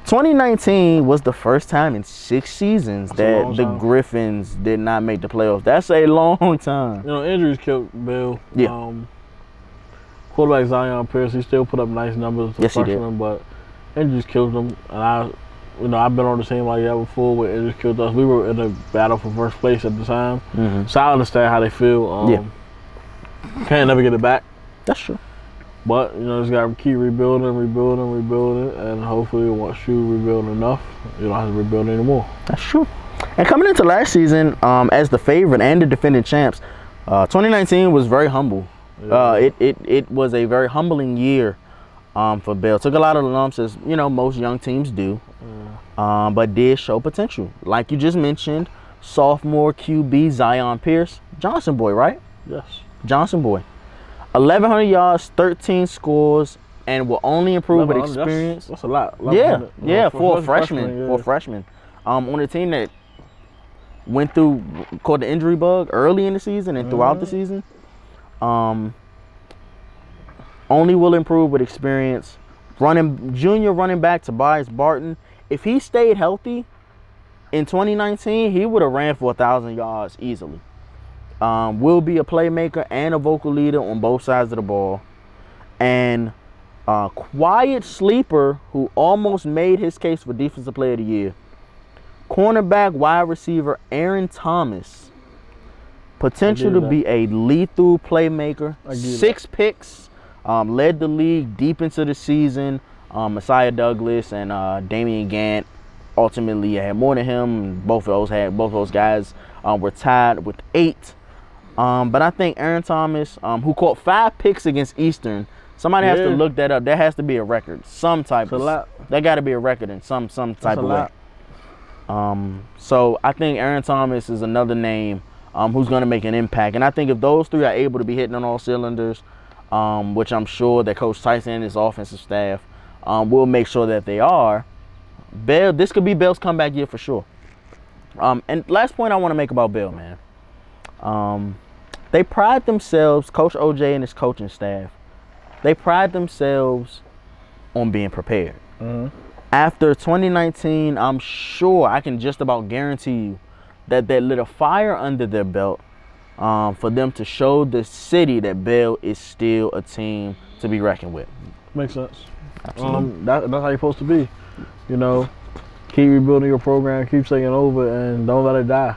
2019 was the first time in 6 seasons that the Griffins did not make the playoffs. That's a long time. You know, injuries killed Bill. Yeah. Quarterback Zion Pierce, he still put up nice numbers as a freshman, but injuries killed him. And I've been on the team like that before where injuries killed us. We were in a battle for first place at the time. So I understand how they feel. Can't never get it back. That's true. But, you know, just got to keep rebuilding, and hopefully once you rebuild enough, you don't have to rebuild anymore. That's true. And coming into last season, as the favorite and the defending champs, 2019 was very humble. Yeah. It was a very humbling year for Bill. Took a lot of lumps, as, you know, most young teams do, but did show potential. Like you just mentioned, sophomore QB Zion Pierce, Johnson boy, right? Yes. Johnson boy. 1,100 yards, 13 scores, and will only improve with experience. That's a lot. Yeah, for a freshman. For a freshman. On a team that went through, caught the injury bug early in the season and throughout the season. Only will improve with experience. Junior running back Tobias Barton. If he stayed healthy in 2019, he would have ran for 1,000 yards easily. Will be a playmaker and a vocal leader on both sides of the ball. And quiet sleeper who almost made his case for Defensive Player of the Year. Cornerback, wide receiver Aaron Thomas. Potential to be a lethal playmaker. 6 picks. Led the league deep into the season. Messiah Douglas and Damian Gant ultimately had more than him. Both of those guys were tied with 8. But I think Aaron Thomas, who caught 5 picks against Eastern, somebody has to look that up. There has to be a record, some type of. There got to be a record in some type of way. So I think Aaron Thomas is another name who's going to make an impact. And I think if those 3 are able to be hitting on all cylinders, which I'm sure that Coach Tyson and his offensive staff will make sure that they are, this could be Bell's comeback year for sure. And last point I want to make about Bell, man. They pride themselves, Coach OJ and his coaching staff, they pride themselves on being prepared. After 2019, I'm sure, I can just about guarantee you that lit a fire under their belt for them to show the city that Bell is still a team to be reckoned with. Makes sense. Absolutely. That's how you're supposed to be. You know, keep rebuilding your program, keep taking over, and don't let it die.